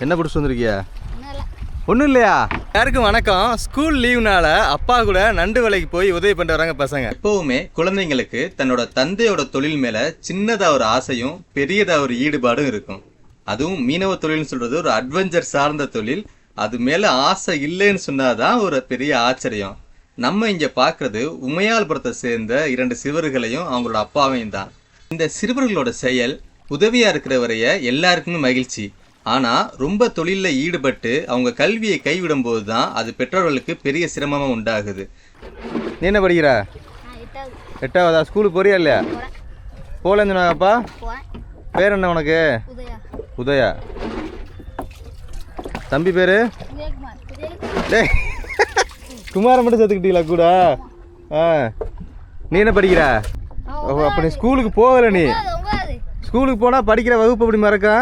என்ன பிடிச்சி வந்திருக்கியா? ஒன்றும் இல்லையா? யாருக்கும் வணக்கம். ஸ்கூல் லீவ்னால அப்பா கூட நண்டு வேலைக்கு போய் உதவி பண்ணிட்டு வராங்க பசங்க. எப்பவுமே குழந்தைங்களுக்கு தன்னோட தந்தையோட தொழில் மேல சின்னதா ஒரு ஆசையும் பெரியதா ஒரு ஈடுபாடும் இருக்கும். அதுவும் மீனவ தொழில்னு சொல்றது ஒரு அட்வென்ச்சர் சார்ந்த தொழில். அது மேல ஆசை இல்லைன்னு சொன்னாதான் ஒரு பெரிய ஆச்சரியம். நம்ம இங்க பாக்குறது உமையால்புரத்தை சேர்ந்த 2 சிறுவர்களையும் அவங்களோட அப்பாவையும் தான். இந்த சிறுவர்களோட செயல் உதவியா இருக்கிறவரைய எல்லாருக்குமே மகிழ்ச்சி. ஆனா ரொம்ப தொழில ஈடுபட்டு அவங்க கல்வியை கைவிடும் போதுதான் அது பெற்றோர்களுக்கு பெரிய சிரமமா உண்டாகுது. நீ என்ன படிக்கிற? 8ஆவதா? ஸ்கூலுக்கு போறியா இல்லையா? போலப்பா. பேர் என்ன உனக்கு? உதயா. தம்பி பேரு? குமார மட்டும் சேர்த்துக்கிட்டீங்களா கூட? நீ என்ன படிக்கிற? அப்ப நீ ஸ்கூலுக்கு போகல. நீ ஸ்கூலுக்கு போனா படிக்கிற வகுப்பு அப்படி மறக்கா?